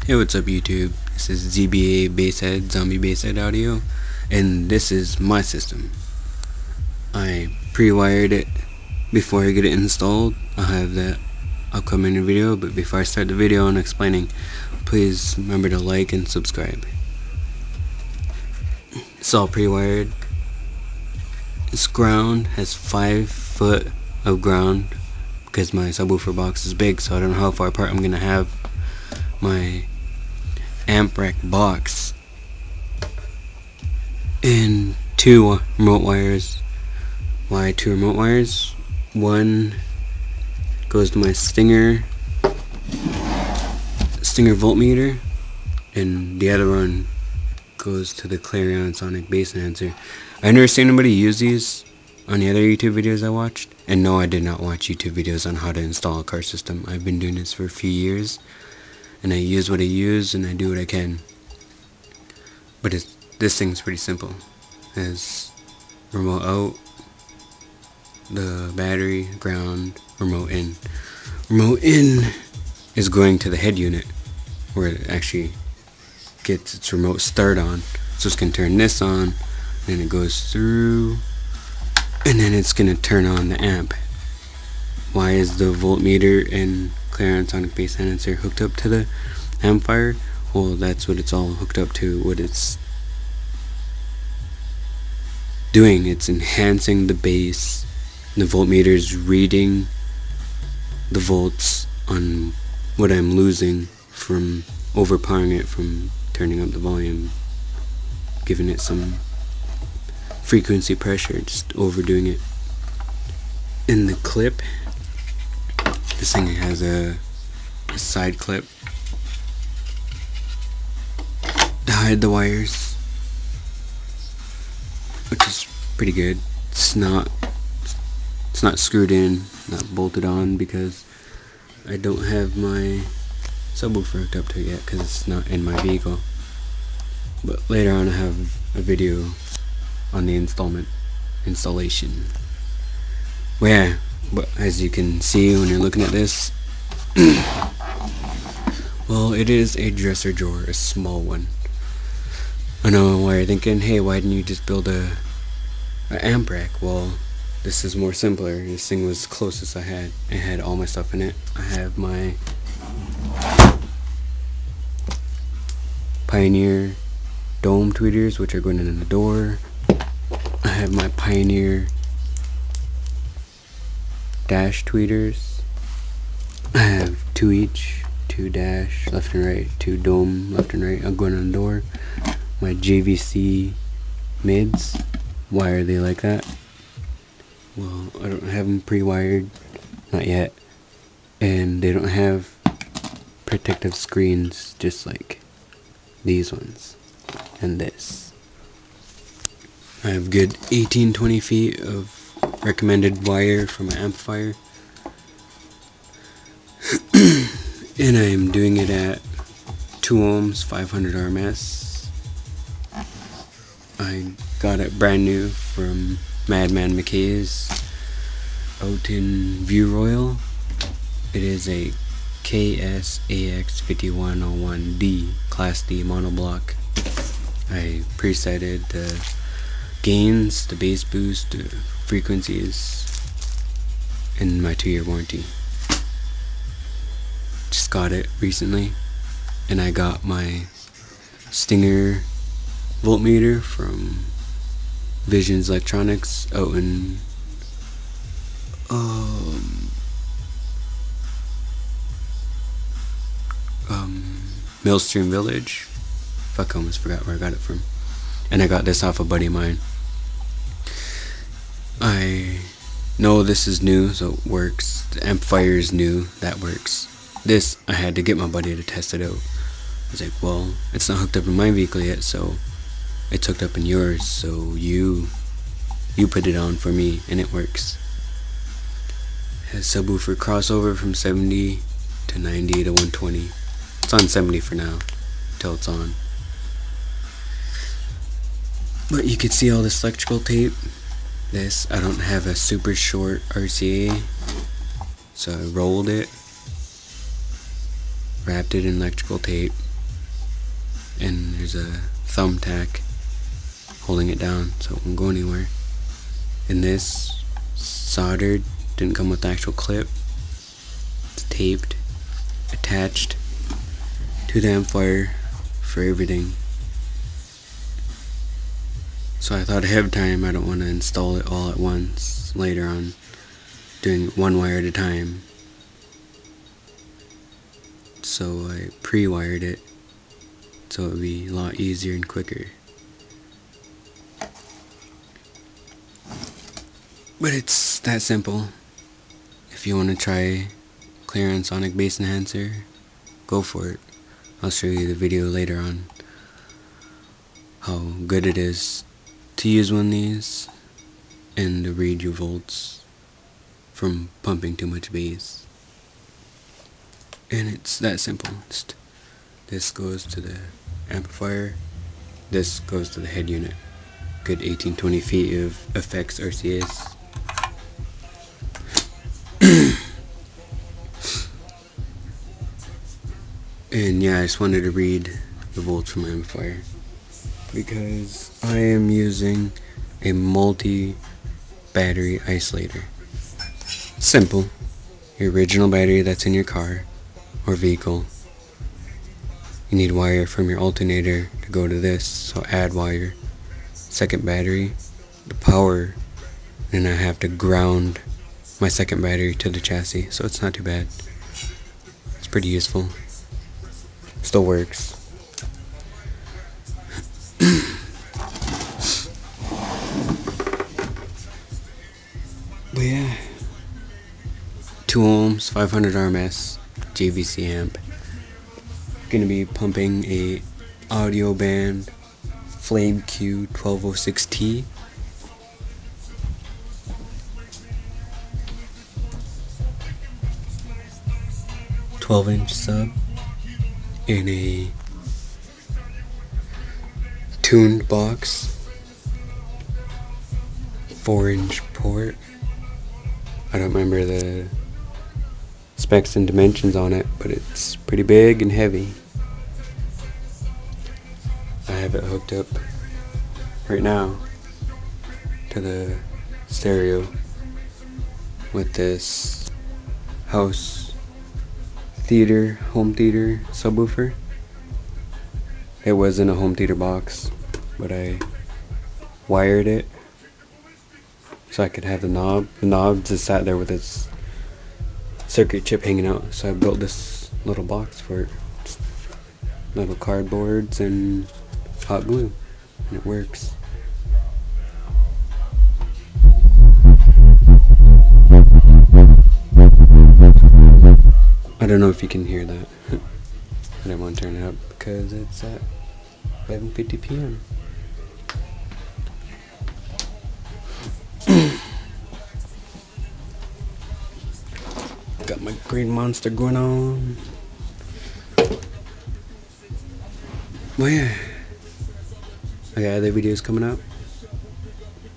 Hey, what's up YouTube? This is ZBA Basshead, Zombie Basshead Audio, and this is my system. I pre-wired it before I get it installed. I'll have that upcoming in the video, but before I start the video and explaining, please remember to like and subscribe. It's all pre-wired. This ground has 5 foot of ground because my subwoofer box is big, so I don't know how far apart I'm gonna have my amp rack box. And 2 remote wires. Why 2 remote wires? One goes to my Stinger voltmeter, and the other one goes to the CLARION sonic bass enhancer. I've never seen anybody use these on the other YouTube videos I watched, and no, I did not watch YouTube videos on how to install a car system. I've been doing this for a few years, and I use what I use, and I do what I can. But this thing's pretty simple. It has remote out, the battery, ground, remote in. Remote in is going to the head unit, where it actually gets its remote start on. So it's going to turn this on, and it goes through, and then it's going to turn on the amp. Why is the voltmeter and CLARION sonic bass enhancer hooked up to the amplifier? Well, that's what it's all hooked up to. What it's doing, it's enhancing the bass. The voltmeter is reading the volts on what I'm losing from overpowering it, from turning up the volume, giving it some frequency pressure, just overdoing it. In the clip, this thing has a side clip to hide the wires, which is pretty good. It's not screwed in, not bolted on, because I don't have my subwoofer hooked up to it yet, because it's not in my vehicle. But later on I have a video on the installation. Well, yeah, but as you can see when you're looking at this, well, it is a dresser drawer, a small one. I know why you're thinking, hey, why didn't you just build a amp rack? Well, this is more simpler. This thing was the closest I had. It had all my stuff in it. I have my Pioneer dome tweeters, which are going in the door. I have my Pioneer dash tweeters. I have 2 each, 2 dash left and right, 2 dome left and right. I'm going on the door. My JVC mids. Why are they like that? Well, I don't have them pre-wired, not yet, and they don't have protective screens, just like these ones and this. I have good 18-20 feet of recommended wire for my amplifier, and I am doing it at 2 ohms, 500 RMS. I got it brand new from Madman McKay's out in View Royal. It is a KSAX5101D Class D monoblock. I presetted the gains, the bass boost, the frequencies in my 2-year warranty. Just got it recently, and I got my Stinger voltmeter from Visions Electronics out in Millstream Village. Fuck, I almost forgot where I got it from. And I got this off a buddy of mine. I know this is new, so it works. The amplifier is new, that works. This, I had to get my buddy to test it out. I was like, well, it's not hooked up in my vehicle yet, so it's hooked up in yours, so you put it on for me, and it works. It has subwoofer crossover from 70 to 90 to 120. It's on 70 for now, until it's on. But you can see all this electrical tape. This, I don't have a super short RCA, so I rolled it, wrapped it in electrical tape, and there's a thumbtack holding it down so it won't go anywhere. And this soldered, didn't come with the actual clip. It's taped, attached to the amplifier for everything. So I thought ahead of time I don't want to install it all at once later on, doing one wire at a time. So I pre-wired it so it would be a lot easier and quicker. But it's that simple. If you want to try CLARION Sonic Bass Enhancer, go for it. I'll show you the video later on how good it is to use one of these and to read your volts from pumping too much bass. And it's that simple. This goes to the amplifier, this goes to the head unit. Good 18-20 feet of effects RCAs. And yeah, I just wanted to read the volts from my amplifier because I am using a multi-battery isolator. Simple. Your original battery that's in your car or vehicle. You need wire from your alternator to go to this, so add wire. Second battery, the power, and I have to ground my second battery to the chassis, so it's not too bad. It's pretty useful. Still works. But yeah, 2 ohms, 500 RMS, JVC amp. Gonna be pumping a AUDIOBAHN Flame Q 1206T. "12" sub in a tuned box, 4" port. I don't remember the specs and dimensions on it, but it's pretty big and heavy. I have it hooked up right now to the stereo with this home theater subwoofer. It was in a home theater box, but I wired it so I could have the knob. The knob just sat there with its circuit chip hanging out, so I built this little box for it. Just little cardboards and hot glue, and it works. I don't know if you can hear that. I didn't want to turn it up because it's at 11:50 p.m. Got my green monster going on. Well, yeah, I got other videos coming up.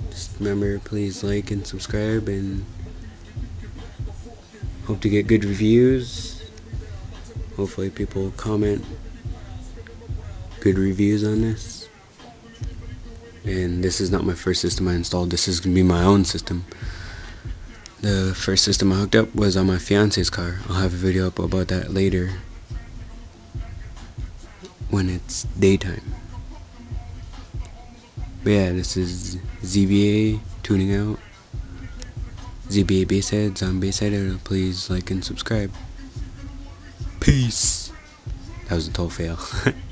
Just remember, please like and subscribe, and hope to get good reviews. Hopefully people comment good reviews on this. And this is not my first system I installed. This is going to be my own system. The first system I hooked up was on my fiance's car. I'll have a video up about that later when it's daytime. But yeah, this is ZBA tuning out. ZBA Bassheads on Basshead. Please like and subscribe. Peace. That was a total fail.